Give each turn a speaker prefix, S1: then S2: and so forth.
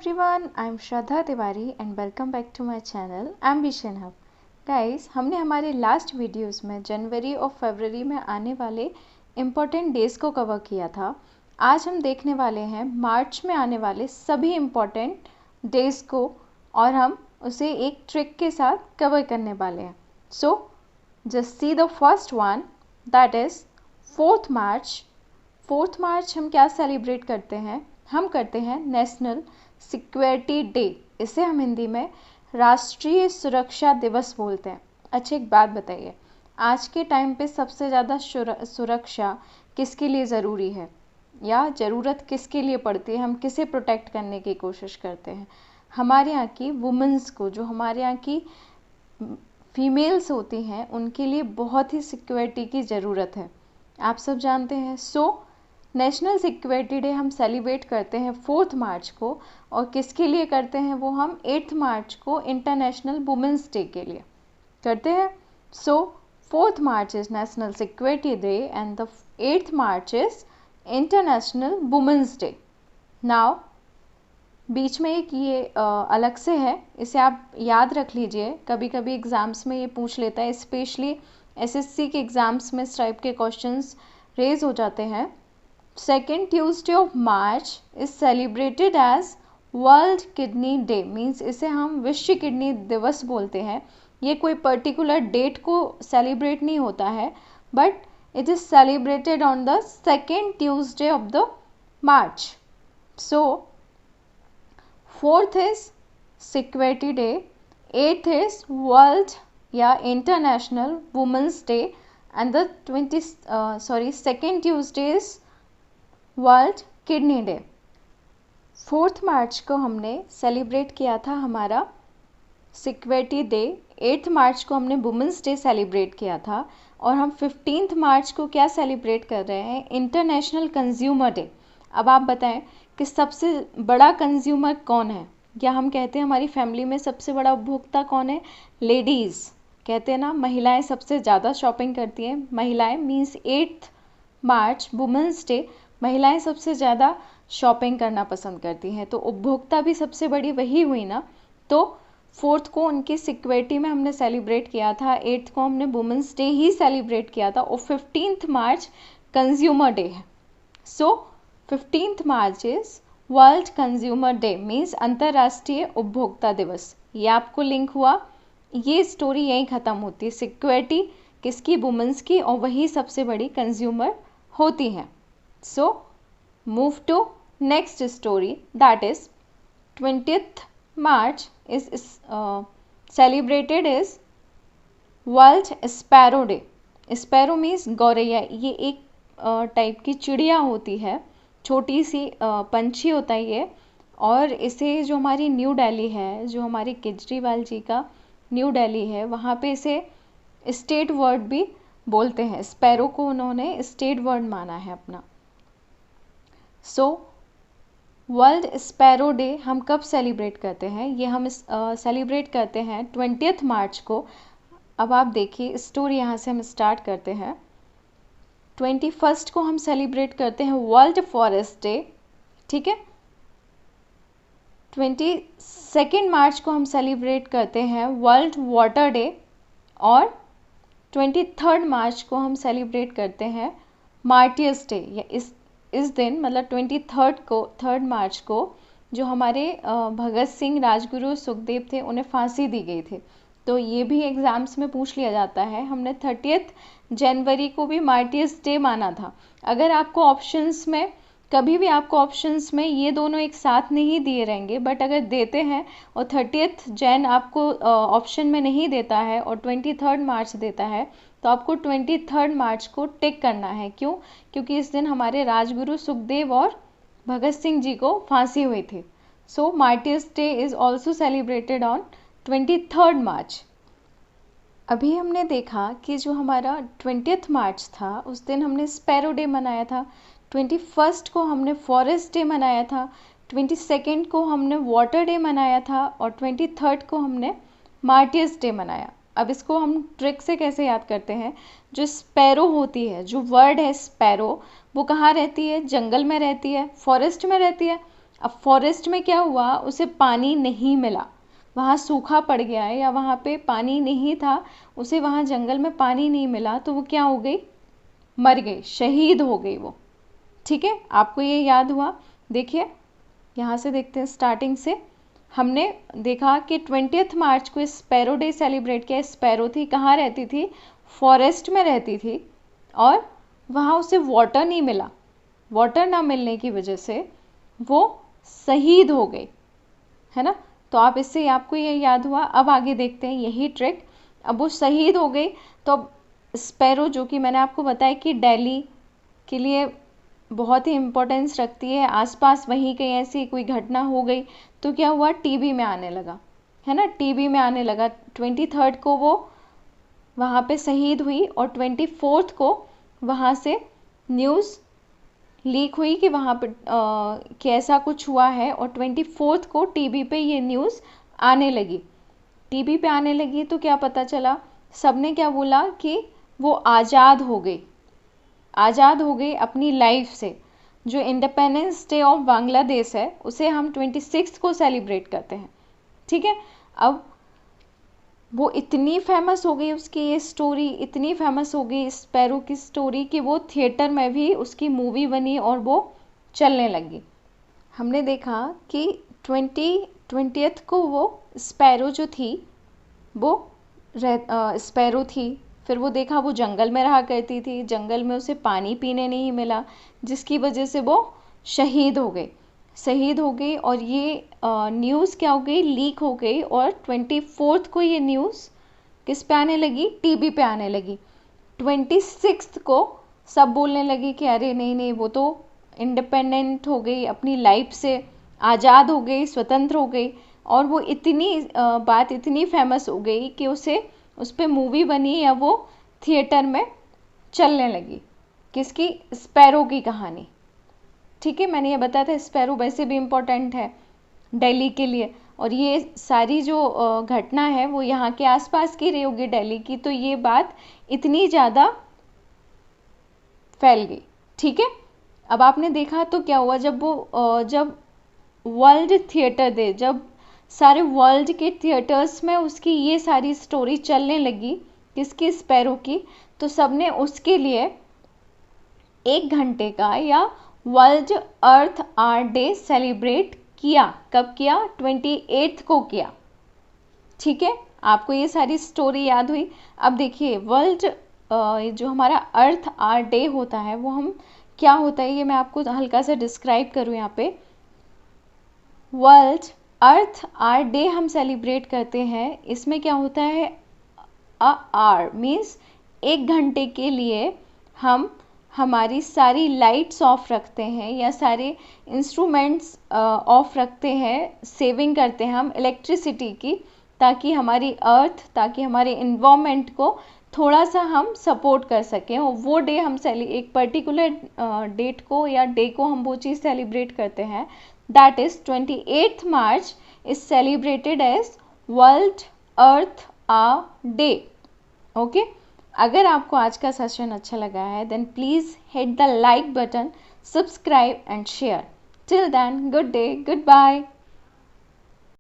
S1: everyone, I'm Shraddha Tiwari and welcome back to my channel Ambition Hub. Guys, हमने हमारे last videos में जनवरी और फरवरी में आने वाले इम्पोर्टेंट डेज़ को कवर किया था। आज हम देखने वाले हैं मार्च में आने वाले सभी इम्पोर्टेंट डेज़ को और हम उसे एक ट्रिक के साथ कवर करने वाले हैं। So just see the first one, that is 4th March. 4th मार्च हम क्या सेलिब्रेट करते हैं? हम करते हैं नेशनल सिक्योरिटी डे। इसे हम हिंदी में राष्ट्रीय सुरक्षा दिवस बोलते हैं। अच्छा, एक बात बताइए, आज के टाइम पे सबसे ज़्यादा सुरक्षा किसके लिए ज़रूरी है या ज़रूरत किसके लिए पड़ती है? हम किसे प्रोटेक्ट करने की कोशिश करते हैं? हमारे यहाँ की वुमेंस को, जो हमारे यहाँ की फीमेल्स होती हैं, उनके लिए बहुत ही सिक्योरिटी की ज़रूरत है, आप सब जानते हैं। सो नेशनल सिक्योरिटी डे हम सेलिब्रेट करते हैं 4th मार्च को, और किसके लिए करते हैं वो हम 8th मार्च को इंटरनेशनल वुमेंस डे के लिए करते हैं। So 4th March is national security day and the 8th March is international women's day. Now बीच में एक ये अलग से है, इसे आप याद रख लीजिए, कभी कभी एग्ज़ाम्स में ये पूछ लेता है, स्पेशली एसएससी के एग्ज़ाम्स में इस टाइप के क्वेश्चंस रेज हो जाते हैं। Second Tuesday of March is celebrated as world kidney day, means इसे हम विश्व किडनी दिवस बोलते हैं। ये कोई पर्टिकुलर डेट को सेलिब्रेट नहीं होता है, but it is celebrated on the second Tuesday of the March. So 4th is security day, 8th is world या international women's day and the second Tuesday is world kidney day. 4th March को हमने celebrate किया था हमारा security day, 8th मार्च को हमने women's day celebrate किया था, और हम 15th मार्च को क्या सेलिब्रेट कर रहे हैं? International consumer day. अब आप बताएं कि सबसे बड़ा कंज्यूमर कौन है, या हम कहते हैं हमारी फैमिली में सबसे बड़ा उपभोक्ता कौन है? लेडीज़। कहते हैं ना, महिलाएं सबसे ज़्यादा शॉपिंग करती हैं। महिलाएं मीन्स 8th मार्च वुमेंस डे, महिलाएं सबसे ज़्यादा शॉपिंग करना पसंद करती हैं, तो उपभोक्ता भी सबसे बड़ी वही हुई ना। तो 4th को उनकी सिक्योरिटी में हमने सेलिब्रेट किया था, 8th को हमने वुमेंस डे ही सेलिब्रेट किया था, और 15th मार्च कंज्यूमर डे है। सो 15th March is world consumer day, means अंतर्राष्ट्रीय उपभोक्ता दिवस। ये आपको लिंक हुआ, ये स्टोरी यहीं ख़त्म होती है। सिक्योरिटी किसकी? वुमेंस की, और वही सबसे बड़ी कंज्यूमर होती हैं। So move to next story, that is 20th March is celebrated as World Sparrow Day. Sparrow means गौरैया। ये एक टाइप की चिड़िया होती है, छोटी सी पंछी होता है ये, और इसे जो हमारी न्यू दिल्ली है, जो हमारे केजरीवाल जी का न्यू दिल्ली है, वहाँ पे इसे स्टेट वर्ड भी बोलते हैं। स्पैरो को उन्होंने स्टेट वर्ड माना है अपना। सो वर्ल्ड स्पैरो डे हम कब सेलिब्रेट करते हैं? ये हम सेलिब्रेट करते हैं 20th मार्च को। अब आप देखिए स्टोरी, यहाँ से हम स्टार्ट करते हैं। 21st को हम सेलिब्रेट करते हैं वर्ल्ड फॉरेस्ट डे, ठीक है। 22nd मार्च को हम सेलिब्रेट करते हैं वर्ल्ड वाटर डे, और 23rd मार्च को हम सेलिब्रेट करते हैं मार्टियर्स डे। या इस दिन मतलब 3rd मार्च को जो हमारे भगत सिंह, राजगुरु, सुखदेव थे, उन्हें फांसी दी गई थी। तो ये भी एग्ज़ाम्स में पूछ लिया जाता है। हमने 30th जनवरी को भी मार्टियर्स डे माना था। अगर आपको ऑप्शंस में, कभी भी आपको ऑप्शंस में ये दोनों एक साथ नहीं दिए रहेंगे, बट अगर देते हैं और 30th जैन आपको ऑप्शन में नहीं देता है और 23rd मार्च देता है, तो आपको 23rd मार्च को टिक करना है। क्यों? क्योंकि इस दिन हमारे राजगुरु सुखदेव और भगत सिंह जी को फांसी हुई थी। So martyrs day is also celebrated on 23rd March. अभी हमने देखा कि जो हमारा 20th मार्च था, उस दिन हमने स्पैरो डे मनाया था। 21st को हमने फॉरेस्ट डे मनाया था, 22nd को हमने वाटर डे मनाया था, और 23rd को हमने मार्टियर्स डे मनाया। अब इसको हम ट्रिक से कैसे याद करते हैं? जो स्पैरो होती है, जो वर्ड है स्पैरो, वो कहाँ रहती है? जंगल में रहती है, फॉरेस्ट में रहती है। अब फॉरेस्ट में क्या हुआ, उसे पानी नहीं मिला, वहाँ सूखा पड़ गया है या वहाँ पे पानी नहीं था, उसे वहाँ जंगल में पानी नहीं मिला, तो वो क्या हो गई, मर गई, शहीद हो गई वो। ठीक है, आपको ये याद हुआ। देखिए यहाँ से देखते हैं, स्टार्टिंग से हमने देखा कि 20 मार्च को स्पैरो डे सेलिब्रेट किया। स्पैरो थी, कहाँ रहती थी, फॉरेस्ट में रहती थी, और वहाँ उसे वाटर नहीं मिला, वाटर ना मिलने की वजह से वो शहीद हो गई, है ना। तो आप इससे आपको ये याद हुआ। अब आगे देखते हैं यही ट्रिक। अब वो शहीद हो गई, तो अब स्पैरो, जो कि मैंने आपको बताया कि दिल्ली के लिए बहुत ही इम्पोर्टेंस रखती है, आसपास वहीं कहीं ऐसी कोई घटना हो गई तो क्या हुआ, टीवी में आने लगा, है ना, टीवी में आने लगा। 23 को वो वहाँ पे शहीद हुई, और 24 को वहाँ से न्यूज़ लीक हुई कि वहाँ पे कैसा कुछ हुआ है, और 24 को टीवी पे ये न्यूज़ आने लगी। टीवी पे आने लगी तो क्या पता चला, सबने क्या बोला कि वो आज़ाद हो गई, आज़ाद हो गई अपनी लाइफ से। जो इंडिपेंडेंस डे ऑफ बांग्लादेश है उसे हम 26 को सेलिब्रेट करते हैं। ठीक है, अब वो इतनी फेमस हो गई, उसकी ये स्टोरी इतनी फेमस हो गई, स्पैरो की स्टोरी, कि वो थिएटर में भी उसकी मूवी बनी और वो चलने लगी। हमने देखा कि 20th को वो स्पैरो जो थी वो स्पैरो थी, फिर वो देखा वो जंगल में रहा करती थी, जंगल में उसे पानी पीने नहीं मिला, जिसकी वजह से वो शहीद हो गई, शहीद हो गई। और ये न्यूज़ क्या हो गई, लीक हो गई, और 24 को ये न्यूज़ किस पे आने लगी, टीवी पे आने लगी। 26 को सब बोलने लगे कि अरे नहीं नहीं, वो तो इंडिपेंडेंट हो गई, अपनी लाइफ से आज़ाद हो गई, स्वतंत्र हो गई। और वो इतनी बात इतनी फेमस हो गई कि उस पर मूवी बनी, या वो थिएटर में चलने लगी। किसकी, स्पैरो की कहानी। ठीक है, मैंने ये बताया था स्पैरो वैसे भी इम्पोर्टेंट है दिल्ली के लिए, और ये सारी जो घटना है वो यहाँ के आसपास की रही होगी दिल्ली की, तो ये बात इतनी ज़्यादा फैल गई। ठीक है, अब आपने देखा तो क्या हुआ, जब वर्ल्ड थिएटर डे, जब सारे वर्ल्ड के थिएटर्स में उसकी ये सारी स्टोरी चलने लगी, किसकी, स्पैरो की, तो सबने उसके लिए 1 घंटे का या world earth hour day celebrate किया। कब किया, 28 को किया। ठीक है, आपको ये सारी स्टोरी याद हुई। अब देखिए वर्ल्ड जो हमारा अर्थ आवर डे होता है वो हम क्या होता है, ये मैं आपको हल्का सा डिस्क्राइब करूँ यहाँ पे। वर्ल्ड अर्थ आवर डे हम सेलिब्रेट करते हैं, इसमें क्या होता है, आर मीन्स 1 घंटे के लिए हम हमारी सारी लाइट्स ऑफ रखते हैं, या सारे इंस्ट्रूमेंट्स ऑफ रखते हैं, सेविंग करते हैं हम इलेक्ट्रिसिटी की, ताकि हमारी अर्थ, ताकि हमारे इन्वायरमेंट को थोड़ा सा हम सपोर्ट कर सकें। और वो डे हम एक पर्टिकुलर डेट को या डे को हम वो चीज़ सेलिब्रेट करते हैं, that is 28 March is celebrated as world earth hour day. Okay, अगर आपको आज का सेशन अच्छा लगा है then please hit the like button, subscribe and share. Till then, good day, good bye.